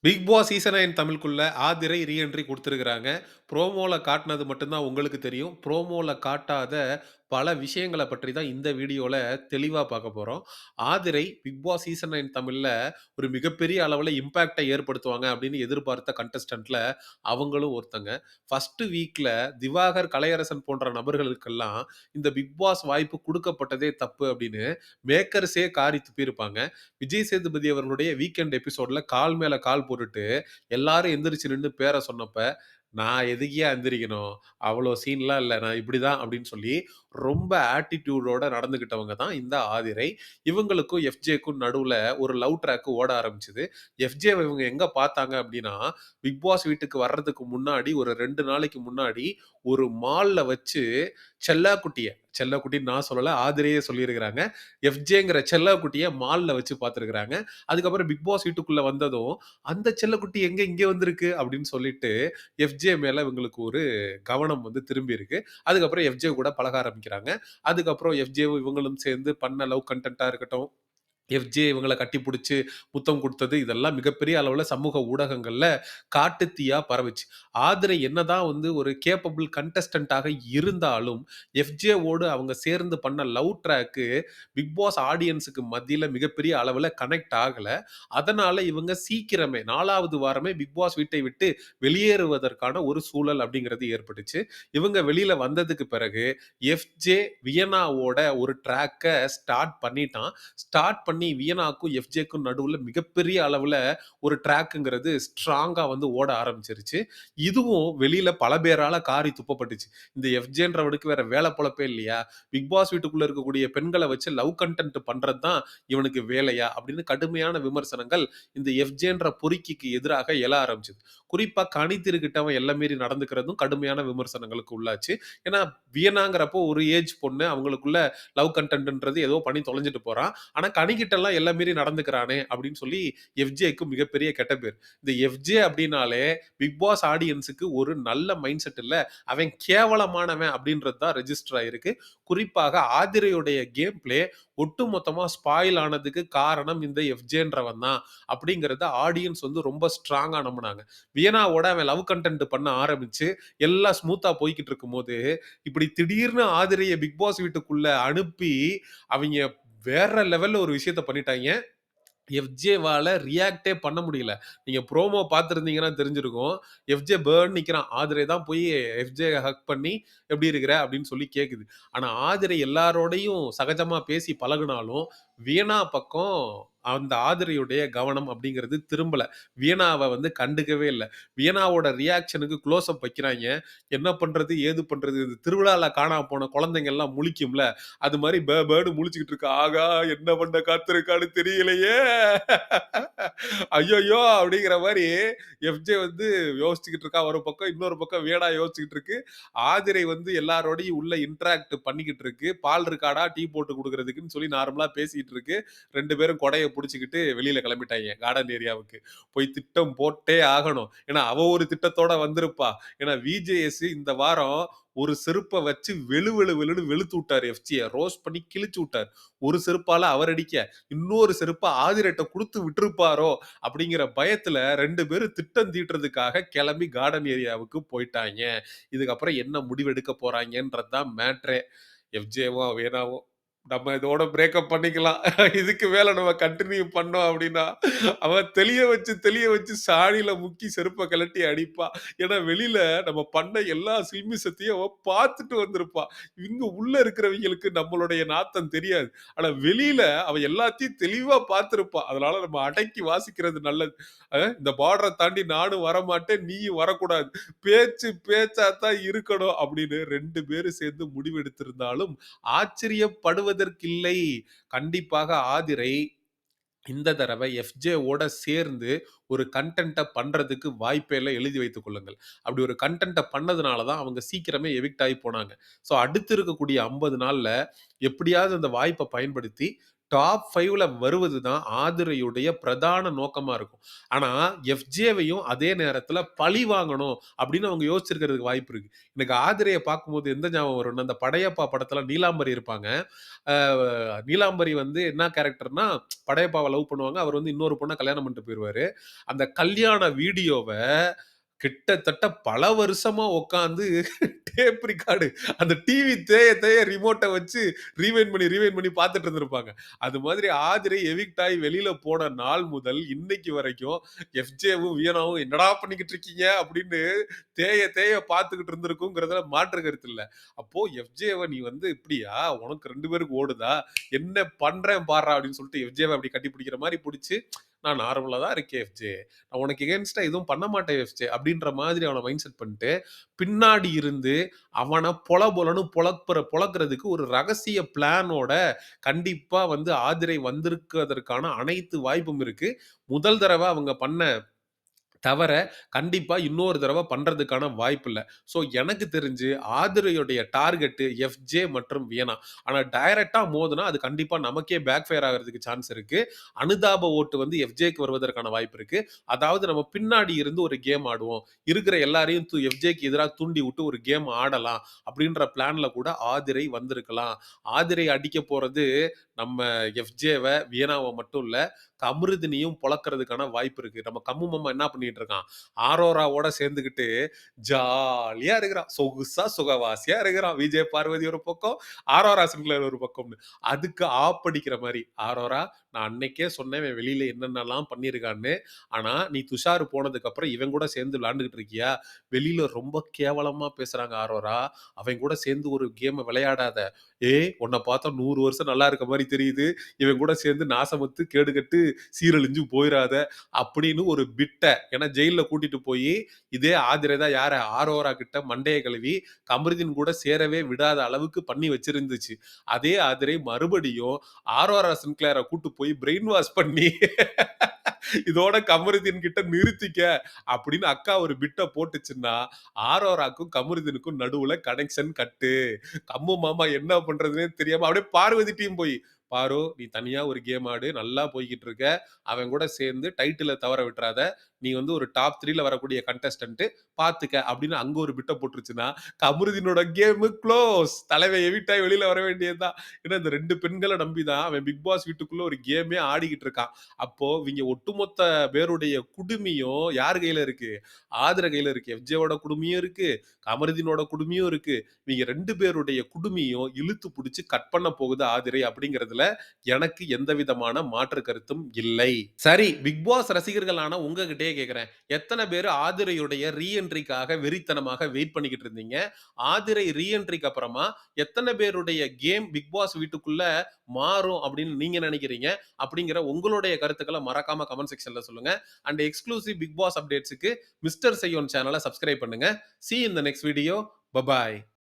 Big Boss season 9 தமிழ்க்குள்ள Aathirai reentry குடுத்திருக்காங்க. ப்ரோமோல காட்டுனது மட்டும் தான் உங்களுக்கு தெரியும். ப்ரோமோல காட்டாத பல விஷயங்கள பற்றி தான் இந்த வீடியோல தெளிவா பார்க்க போறோம். ஆதிரை பிக் பாஸ் சீசன் 9 தமிழ்ல ஒரு மிகப்பெரிய அளவுல இம்பாக்ட்ட ஏற்படுத்துவாங்க அப்படின்னு எதிர்பார்த்த கண்டஸ்டன்ட்ல அவங்களும் ஒருத்தங்க. ஃபர்ஸ்ட் வீக்ல திவாகர், கலையரசன் போன்ற நபர்களுக்கெல்லாம் இந்த பிக் பாஸ் வாய்ப்பு குடுக்கப்பட்டதே தப்பு அப்படின்னு மேக்கர்ஸே காரி துப்பியிருப்பாங்க. விஜய் சேதுபதி அவர்களுடைய வீக்கெண்ட் எபிசோட்ல கால் மேல கால் போட்டுட்டு, எல்லாரும் எந்திரிச்சு நின்னு பேர சொன்னப்ப, "நான் எதுக்குய்யா எந்திரிக்கணும்? அவ்வளோ சீன்லாம் இல்ல. நான் இப்படிதான்" அப்படின்னு சொல்லி ரொம்ப ஆட்டிட்யூடோட நடந்துக்கிட்டவங்க தான் இந்த ஆதிரை. இவங்களுக்கும் எஃப்ஜேக்கும் நடுவுல ஒரு லவ் ட்ராக் ஓட ஆரம்பிச்சது. எஃப்ஜேவ இவங்க எங்க பார்த்தாங்க அப்படின்னா, பிக் பாஸ் வீட்டுக்கு வர்றதுக்கு முன்னாடி ஒரு 2 நாளைக்கு முன்னாடி ஒரு மால்ல வச்சு செல்லாக்குட்டிய செல்லக்குட்டின்னு நான் சொல்லல. ஆதிரையே சொல்லியிருக்கிறாங்க. எஃப்ஜேங்கிற செல்லக்குட்டிய மால்ல வச்சு பார்த்திருக்கிறாங்க. அதுக்கப்புறம் பிக் பாஸ் வீட்டுக்குள்ள வந்ததும், "அந்த செல்லக்குட்டி எங்க இங்க வந்திருக்கு?" அப்படின்னு சொல்லிட்டு எஃப்ஜே மேல இவங்களுக்கு ஒரு கவனம் வந்து திரும்பியிருக்கு. அதுக்கப்புறம் எஃப்ஜே கூட பழக ஆரம்பிக்கிறாங்க. அதுக்கப்புறம் எஃப்ஜேவும் இவங்களும் சேர்ந்து பண்ண லவ் கன்டென்ட்டா இருக்கட்டும், எஃப்ஜே இவங்கள கட்டிப்புடிச்சு முத்தம் குடுத்தது, இதெல்லாம் மிகப்பெரிய அளவுல சமூக ஊடகங்கள்ல காட்டுத்தீயா பரவுச்சு. ஆதிரை என்னதான் வந்து ஒரு கேப்பபிள் கண்டஸ்டன்ட்டாக இருந்தாலும், எஃப்ஜேவோடு அவங்க சேர்ந்து பண்ண லவ் ட்ராக்கு பிக் பாஸ் ஆடியன்ஸுக்கு மத்தியில மிகப்பெரிய அளவுல கனெக்ட் ஆகல. அதனால இவங்க சீக்கிரமே 4வது வாரமே பிக் பாஸ் வீட்டை விட்டு வெளியேறுவதற்கான ஒரு சூழல் அப்படிங்கிறது ஏற்பட்டுச்சு. இவங்க வெளியில வந்ததுக்கு பிறகு, எஃப்ஜே வியன்னாவோட ஒரு ட்ராக்க ஸ்டார்ட் பண்ணிட்டான். ஸ்டார்ட் பண்ணி வியனாக்கும், எஃப்ஜேக்கும் நடுவுல மிகப்பெரிய அளவுல ஒரு ட்ராக்குங்கிறது ஸ்ட்ராங்கா வந்து ஓட ஆரம்பிச்சிருச்சு. இதுவும் வெளியில பல பேரால காரி துப்பப்பட்டுச்சு. இந்த எஃப்ஜேன்றவனுக்கு வேற வேல பொழப்பே இல்லையா? பிக் பாஸ் வீட்டுக்குள்ள இருக்கக்கூடிய பெண்கள வச்சு லவ் கன்டென்ட் பண்றது தான் இவனுக்கு வேலையா? அப்படின்னு கடுமையான விமர்சனங்கள் இந்த எஃப்ஜேன்ற பொறுக்கிக்கு எதிராக எழ ஆரம்பிச்சது. குறிப்பா கனிதிருக்கிட்ட அவன் எல்லை மீறி நடந்துக்கிறதும் கடுமையான விமர்சனங்களுக்கு உள்ளாச்சு. ஏன்னா வியனாங்கிறப்போ ஒரு ஏஜ் பொண்ணு அவங்களுக்குள்ள லவ் கன்டென்ட்ன்றது ஏதோ பண்ணி தொலைஞ்சுட்டு போறான். ஆனா கனிகிட்டலாம் எல்லை மீறி நடந்துக்கிறானே அப்படின்னு சொல்லி எஃப்ஜேக்கு மிகப்பெரிய கெட்ட பேர். இந்த எஃப்ஜே அப்படின்னாலே பிக் பாஸ் ஆடியன்ஸுக்கு ஒரு நல்ல மைண்ட் செட் இல்ல. அவன் கேவலமானவன் அப்படின்றது தான் ரெஜிஸ்டர் ஆயிருக்கு. குறிப்பாக ஆதிரையுடைய கேம் பிளே ஒட்டுமொத்தமா ஸ்பாயில் ஆனதுக்கு காரணம் இந்த எஃப்ஜேன்றவன் தான் அப்படிங்கிறத ஆடியன்ஸ் வந்து ரொம்ப ஸ்ட்ராங்கா நம்புனாங்க. வியனாவோட அவன் லவ் கன்டென்ட் பண்ண ஆரம்பிச்சு எல்லாம் ஸ்மூத்தா போய்க்கிட்டு இருக்கும்போது, இப்படி திடீர்னு ஆதிரைய பிக் பாஸ் வீட்டுக்குள்ள அனுப்பி அவைங்க வேற லெவல்ல ஒரு விஷயத்த பண்ணிட்டாய்ங்க. எஃப்ஜேவால ரியாக்ட்டே பண்ண முடியல. நீங்க ப்ரோமோ பார்த்திருந்தீங்கன்னா தெரிஞ்சிருக்கும். எஃப்ஜே பேர்ன்னு நிக்கிறான். ஆதிரை தான் போய் எஃப்ஜே ஹக் பண்ணி, "எப்படி இருக்கிற?" அப்படின்னு சொல்லி கேட்குது. ஆனா ஆதிரை எல்லாரோடையும் சகஜமா பேசி பழகுனாலும், வீணா பக்கம் அந்த ஆதிரையுடைய கவனம் அப்படிங்கிறது திரும்பல. வீணாவ வந்து கண்டுக்கவே இல்ல. வீணாவோட ரியாக்ஷனுக்கு க்ளோஸ் அப் வைக்கிறாய்ங்க. என்ன பண்றது? ஏது பண்றது? இந்த திருவிழால காணாம போன குழந்தைங்க எல்லாம் முழிக்கும்ல, அது மாரி பேன்னு முழிச்சுக்கிட்டு இருக்கு. ஆகா! என்ன பண்ண காத்திருக்கான்னு தெரியலையே! ஐய்யய்யோ! அப்படிங்கிற மாரி எஃப்ஜே வந்து யோசிச்சுக்கிட்டு இருக்கா ஒரு பக்கம். இன்னொரு பக்கம் வீணா யோசிச்சுக்கிட்டு இருக்கு. ஆதிரை வந்து எல்லாரோடையும் உள்ள இன்டராக்ட் பண்ணிக்கிட்டு இருக்கு. பால் இருக்காடா? டீ போட்டு குடுக்குறதுக்குன்னு சொல்லி நார்மலா பேசிட்டு இருக்கு. 2 பேரும் கொடைய புடிச்சுக்கிட்டு வெளியில கிளம்பிட்டாய்ங்க. கார்டன் ஏரியாவுக்கு. போய் திட்டம் போட்டே ஆகணும். ஏன்னா, அவ ஒரு திட்டத்தோட வந்திருப்பா. ஏன்னா, விஜேஎஸ் இந்த வாரம் ஒரு செருப்ப வச்சு வெளு வெளுத்து விட்டாரு எஃப்ஜிய. ரோஸ்ட் பண்ணி கிழிச்சு விட்டாரு. ஒரு செருப்பால அவர் அடிக்க, இன்னொரு செருப்ப ஆதிரட்ட குடுத்து விட்டுருப்பாரோ அப்படிங்கிற பயத்துல 2 பேரும் திட்டம் தீட்டுறதுக்காக கிளம்பி கார்டன் ஏரியாவுக்கு போயிட்டாய்ங்க. இதுக்கப்புறம் என்ன முடிவெடுக்க போறாய்ங்கன்றது தான் மேட்ரே. எஃப்ஜேவும் வேணாவும் நம்ம இதோட பிரேக்கப் பண்ணிக்கலாம். இதுக்கு மேல நம்ம கன்டின்யூ பண்ணோம் அப்படின்னா, அவ தெளிய வச்சு சாணியில முக்கி செருப்ப கழட்டி அடிப்பா. ஏன்னா வெளியில நம்ம பண்ண எல்லா சில்மிஷத்தையும் அவ பார்த்துட்டு வந்திருப்பா. இங்க உள்ள இருக்கிறவங்களுக்கு நம்மளுடைய நாத்தம் தெரியாது. ஆனா வெளியில அவ எல்லாத்தையும் தெளிவா பார்த்திருப்பா. அதனால நம்ம அடக்கி வாசிக்கிறது நல்லது. இந்த பார்டர தாண்டி நானும் வரமாட்டேன், நீயும் வரக்கூடாது. பேச்சு பேச்சா தான் இருக்கணும் அப்படின்னு 2 பேரும் சேர்ந்து முடிவெடுத்திருந்தாலும் ஆச்சரியப்படுவதற்கில்லை. கண்டிப்பாக ஆதிரை இந்த தடவ எஃப்ஜேவோட சேர்ந்து ஒரு கன்டென்ட்ட பண்றதுக்கு வாய்ப்பே இல்ல. எழுதி வைத்துக் கொள்ளுங்கள். அப்படி ஒரு கன்டென்ட்ட பண்ணதுனால தான் அவங்க சீக்கிரமே எவிக்ட் ஆயி போனாங்க. ஸோ அடுத்து இருக்கக்கூடிய 50 நாள்ல எப்படியாவது அந்த வாய்ப்ப பயன்படுத்தி டாப் 5ல வருவது தான் ஆதிரையுடைய பிரதான நோக்கமா இருக்கும். ஆனா, எஃப்ஜேவையும் அதே நேரத்துல பழி வாங்கணும் அப்படின்னு அவங்க யோசிச்சிருக்கிறதுக்கு வாய்ப்பு இருக்கு. எனக்கு ஆதிரைய பார்க்கும்போது எந்த ஞாபகம் வரும்னா, அந்த படையப்பா படத்துல நீலாம்பரி இருப்பாங்க. அ நீலாம்பரி வந்து என்ன கேரக்டர்னா, படையப்பாவ லவ் பண்ணுவாங்க. அவர் வந்து இன்னொரு பொண்ண கல்யாணம் பண்ணிட்டு போயிருவாரு. அந்த கல்யாண வீடியோவ கிட்டத்தட்ட பல வருஷமா உட்கார்ந்து டேப் ரிக்கார்டு அந்த டிவி தேய தேய ரிமோட்ட வச்சு ரீவைண்ட் பண்ணி பார்த்துட்டு இருந்திருப்பாங்க. அது மாதிரி ஆதிரை எவிக்ட் ஆயி வெளியில போன நாள் முதல் இன்னைக்கு வரைக்கும் எஃப்ஜேவும், வியனாவும் என்னடா பண்ணிக்கிட்டு இருக்கீங்க அப்படின்னு தேய தேய பார்த்துக்கிட்டு இருந்திருக்குங்கிறதுல மாற்று கருத்து இல்ல. அப்போ எஃப்ஜேவ நீ வந்து இப்படியா? உனக்கு 2 பேருக்கு ஓடுதா? என்ன பண்றேன் பார்றா அப்படின்னு சொல்லிட்டு எஃப்ஜேவ அப்படி கட்டி பிடிக்கிற மாரி புடிச்சு, நான் நார்மலா தான் இருக்கேன் எஃப்ஜே. நான் உனக்கு எகென்ஸ்டா எதுவும் பண்ண மாட்டேன் எஃப்ஜே அப்படின்ற மாதிரி அவன மைண்ட் செட் பண்ணிட்டு, பின்னாடி இருந்து அவன பொல பொலன்னு பொளக்குறதுக்கு ஒரு ரகசிய பிளானோட கண்டிப்பா வந்து ஆதிரை வந்திருக்கிறதற்கான அனைத்து வாய்ப்பும் இருக்கு. முதல் தடவ அவங்க பண்ண தவற கண்டிப்பா இன்னொரு தடவ பண்றதுக்கான வாய்ப்பில்ல. ஸோ எனக்கு தெரிஞ்சு ஆதிரையுடைய டார்கெட் எஃப்ஜே மற்றும் வியனா. ஆனா டைரக்ட்டா மோதுனா அது கண்டிப்பா நமக்கே பேக் ஃபயர் ஆகுறதுக்கு சான்ஸ் இருக்கு. அனுதாப ஓட்டு வந்து எஃப்ஜேக்கு வருவதற்கான வாய்ப்பு இருக்கு. அதாவது நம்ம பின்னாடி இருந்து ஒரு கேம் ஆடுவோம். இருக்கிற எல்லாரையும் எஃப்ஜேக்கு எதிரா தூண்டி விட்டு ஒரு கேம் ஆடலாம். அப்படின்ற பிளான்ல கூட ஆதிரை வந்திருக்கலாம். ஆதிரை அடிக்க போறது நம்ம எஃப்ஜேவ, வியனாவ மட்டும் இல்ல. கமருதினியும் பொளக்குறதுக்கான வாய்ப்பு இருக்கு. நம்ம கம்மு மாமா என்ன பண்ணிட்டு இருக்கான்? ஆரோராவோட சேர்ந்துகிட்டு ஜாலியா இருக்கிறான். சொகுசா சுகவாசியா இருக்கிறான். விஜய் பார்வதி ஒரு பக்கம், ஆரோரா சின்க்ளேர் ஒரு பக்கம்னு. அதுக்கு ஆப்படிக்கிற மாரி, ஆரோரா நான் அன்னைக்கே சொன்னேன் இவன் வெளியில என்னென்னலாம் பண்ணியிருக்கான்னு. ஆனா நீ துஷார் போனதுக்கு அப்புறம் இவன் கூட சேர்ந்து விளையாண்டுகிட்டு இருக்கியா? வெளியில ரொம்ப கேவலமா பேசுறாங்க ஆரோரா. அவன் கூட சேர்ந்து ஒரு கேம விளையாடாத. ஏய் உன்ன பார்த்தா 100 வருஷம் நல்லா இருக்க மாரி தெரியுது. இவன் கூட சேர்ந்து நாசமத்து கேடுகெட்டு சீரழிஞ்சு போயிறாத அப்படின்னு ஒரு பிட்ட ஏன்னா ஜெயில கூட்டிட்டு போய் இதே ஆதிரை தான் யார ஆரோரா கிட்ட மண்டைய கழுவி கமருதீன் கூட சேரவே விடாத அளவுக்கு பண்ணி வச்சிருந்துச்சு. அதே ஆதிரை மறுபடியும் ஆரோரா சின்க்ளேரை கூட்டு போய் பிரெயின் வாஷ் பண்ணி இதோட கமருதீன் கிட்ட நிறுத்திக்க அப்படின்னு அக்கா ஒரு பிட்ட போட்டுச்சுன்னா ஆரோராக்கும் கமருதீனுக்கும் நடுவுல கனெக்ஷன் கட்டு. கம்மு மாமா என்ன பண்றதுன்னே தெரியாம அப்படியே பார்வதி டீம் போய் பாரு நீ தனியா ஒரு கேம் ஆடு நல்லா போய்கிட்டு இருக்க அவன் கூட சேர்ந்து டைட்டில தவற விட்டுறாத நீ வந்து ஒரு டாப் 3ல வரக்கூடிய கண்டஸ்டன்ட் பாத்துக்க அப்படின்னு அங்க ஒரு பிட்ட போட்டுருச்சுன்னா கமருதீனோட கேம் க்ளோஸ் தலைவன் எவிட்டாய் வெளியில வர வேண்டியதுதான். ஏன்னா இந்த 2 பெண்களை நம்பிதான் அவன் பிக் பாஸ் வீட்டுக்குள்ள ஒரு கேமே ஆடிக்கிட்டு இருக்கான். அப்போ இவங்க ஒட்டுமொத்த பேருடைய குடுமியும் யார் கையில இருக்கு? ஆதிர கையில இருக்கு. எஃப்ஜேவோட குடுமியும் இருக்கு. கமருதீனோட குடுமியும் இருக்கு. இவங்க 2 பேருடைய குடுமியும் இழுத்து புடிச்சு கட் பண்ண போகுது ஆதிரை அப்படிங்கிறதுல எனக்கு எந்த விதமான மாற்று கருத்தும் இல்லை. சரி பிக் பாஸ் ரசிகர்களான உங்ககிட்டயே கேக்குறேன். எத்தனை பேரு ஆதிரையுடைய ரீ என்ட்ரிக்காக வெறித்தனமாக வெயிட் பண்ணிக்கிட்டு இருந்தீங்க? ஆதிரை ரீ என்ட்ரிக்கு அப்புறமா எத்தனை பேருடைய கேம் பிக் பாஸ் வீட்டுக்குள்ள மாறும் அப்படின்னு நீங்க நினைக்கிறீங்க? அப்படிங்கிற உங்களுடைய கருத்துக்கள மறக்காம கமெண்ட் செக்ஷன்ல சொல்லுங்க. அண்ட் எக்ஸ்க்ளூசிவ் பிக் பாஸ் அப்டேட்ஸ்க்கு மிஸ்டர் செய்யோன் சேனல சப்ஸ்கிரைப் பண்ணுங்க. See you in the next video. Bye bye.